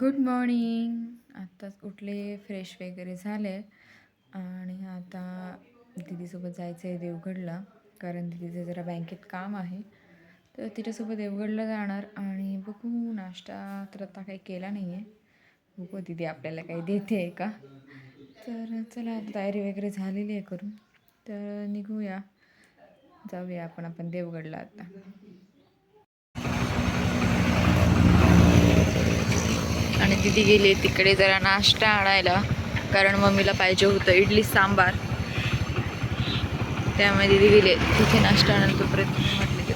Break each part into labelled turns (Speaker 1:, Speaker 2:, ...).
Speaker 1: Good morning. आत्ताच उठले, fresh वगैरे झाले आणि आता दीदीसोबत जायचं आहे देवगडला. कारण दीदीचं जरा बँकेत काम आहे, तर तिच्यासोबत देवगडला जाणार. आणि बघू, नाश्ता तर आता काही केला नाही आहे. बघू दीदी आपल्याला काही देते आहे का. तर चला, आता तयारी वगैरे झालेली आहे करून, तर निघूया, जाऊया आपण देवगडला आता. आणि दीदी गेली तिकडे जरा नाश्ता आणायला, कारण मम्मीला पाहिजे होतं इडली सांबार. त्यामुळे दीदी गेले तिथे नाश्ता आणायला. तोपर्यंत म्हटले की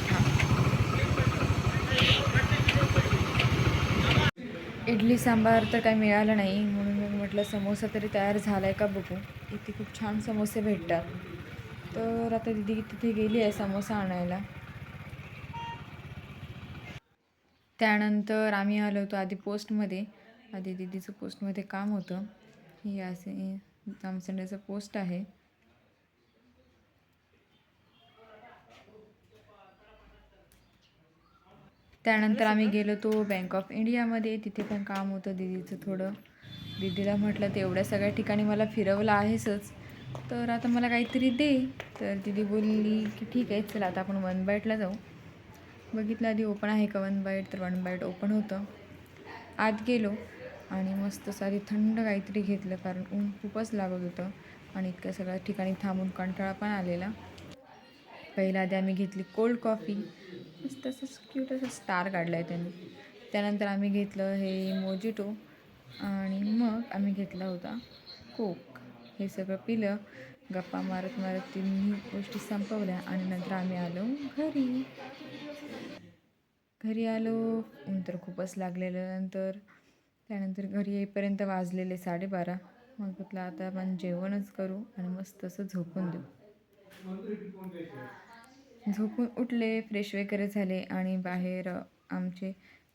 Speaker 1: इडली सांबार तर काही मिळालं नाही, म्हणून मग म्हटलं समोसा तरी तयार झाला आहे का बघू. इथे खूप छान समोसे भेटतात, तर आता दीदी तिथे गेली आहे समोसा आणायला. त्यानंतर आम्ही आलो होतो आधी पोस्टमध्ये. आधी दीदीचं पोस्टमध्ये काम होतं. हे असे जामसंड्याचं पोस्ट आहे. त्यानंतर आम्ही गेलो तो बँक ऑफ इंडियामध्ये. तिथे पण काम होतं दीदीचं थोडं. दीदीला म्हटलं ते एवढ्या सगळ्या ठिकाणी मला फिरवलं आहेसच, तर आता मला काहीतरी दे. तर दीदी बोलली की ठीक आहे, चला आता आपण वन बाईटला जाऊ. बघितलं आधी ओपन आहे का वन बाईट, तर वन बाईट ओपन होतं. आत गेलो आणि मस्त सारी थंड काहीतरी घेतलं, कारण ऊन खूपच लागत होतं आणि इतक्या सगळ्या ठिकाणी थांबून कंटाळा पण आलेला. पहिला आधी आम्ही घेतली कोल्ड कॉफी. मस्त असं क्यूट असं स्टार काढला आहे त्यांनी. त्यानंतर आम्ही घेतलं हे मोजिटो आणि मग आम्ही घेतला होता कोक. हे सगळं पिलं, गप्पा मारत मारत तिन्ही गोष्टी संपवल्या आणि नंतर आम्ही आलो घरी. घरी आलो, ऊन तर खूपच लागलेलं. त्यानंतर घरी येईपर्यंत वाजलेले 12:30. मग म्हटलं आता आपण जेवणच करू आणि मस्त असं झोपून देऊ. झोपून उठले, फ्रेश वगैरे झाले आणि बाहेर आमचे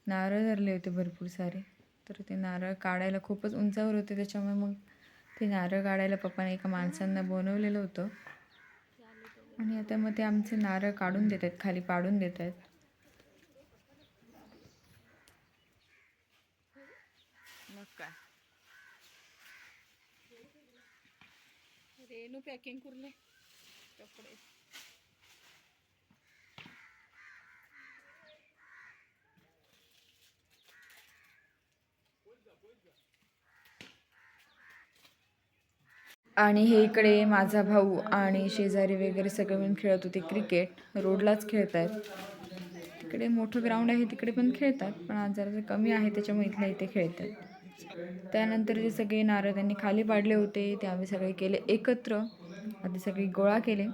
Speaker 1: नारळ धरले होते भरपूर सारे. तर ते नारळ काढायला खूपच उंचावर होते, त्याच्यामुळे मग ते नारळ काढायला पप्पाने एका माणसांना बनवलेलं होतं. आणि आता मग ते आमचे नारळ काढून देत आहेत, खाली पाडून देत आहेत. मग काय रेनू पॅकिंग करले कपडे. आणि हे इकडे माझा भाऊ आणि शेजारी वगैरे सगळे मिळून खेळत होते क्रिकेट. रोडलाच खेळत आहेत. तिकडे मोठं ग्राउंड आहे, तिकडे पण खेळतात, पण आज जरा कमी आहे त्याच्यामुळे इथल्या इथे खेळतात. त्यानंतर जे सगळे नारळ त्यांनी खाली पाडले होते ते आम्ही सगळे केले एकत्र. आधी सगळे गोळा केले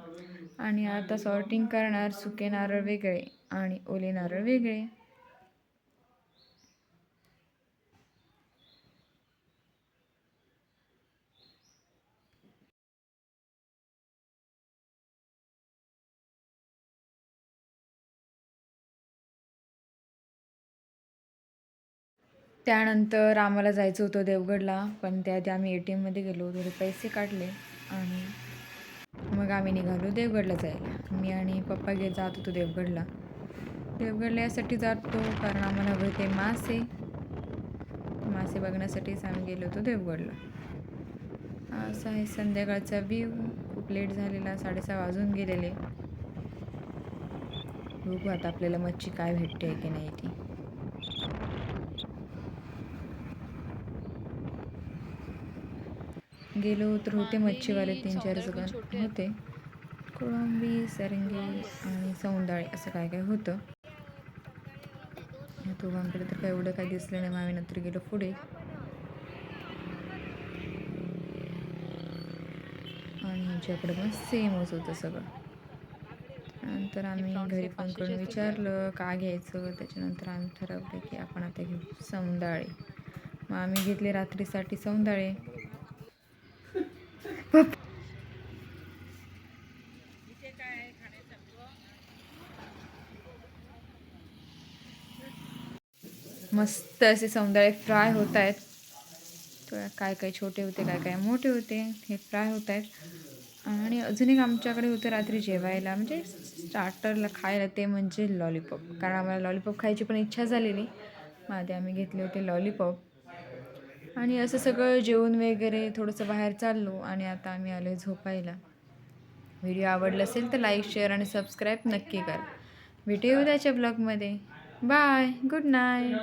Speaker 1: आणि आता सॉर्टिंग करणार. सुके नारळ वेगळे आणि ओले नारळ वेगळे. त्यानंतर आम्हाला जायचं होतं देवगडला, पण त्याआधी आम्ही ATMमध्ये गेलो, थोडे पैसे काढले आणि मग आम्ही निघालो देवगडला जायला. मी आणि पप्पा जात होतो देवगडला. देवगडला यासाठी जातो कारण आम्हाला हवे होते मासे. मासे बघण्यासाठीच आम्ही गेलो होतो देवगडला. असा आहे संध्याकाळचा व्ह्यू. खूप लेट झालेला, 6:30 वाजून गेलेले. बघू आता आपल्याला मच्छी काय भेटते की नाही ती. गेलो तर होते मच्छीवाले 3-4 जण होते. कोळंबी, सरंगी आणि सौंदाळे असं काय काय होतं. या दोघांकडे तर काय एवढं काही दिसलं नाही. मग आम्ही नंतर गेलो पुढे आणि ह्यांच्याकडे पण सेमच होतं सगळं. नंतर आम्ही घरी फोन करून विचारलं का घ्यायचं. त्याच्यानंतर आम्ही ठरवलं की आपण आता घेऊ सौंदाळे. मग आम्ही घेतले रात्रीसाठी सौंदाळे. मस्त असे सौंदाळे फ्राय होत आहेत. काय काय छोटे होते, काय काय मोठे होते. हे फ्राय होत आहेत. आणि अजून एक आमच्याकडे होतं रात्री जेवायला, म्हणजे स्टार्टरला खायला, ते म्हणजे लॉलीपॉप. कारण आम्हाला लॉलीपॉप खायची पण इच्छा झालेली. मग आधी आम्ही घेतले होते लॉलीपॉप. आणि असं सगळं जेवण वगैरे थोडंसं बाहेर चाललो आणि आता आम्ही आलो झोपायला. व्हिडिओ आवडला असेल तर लाईक, शेअर आणि सबस्क्राईब नक्की करा. भेटूया उद्याच्या ब्लॉगमध्ये. बाय. Good night.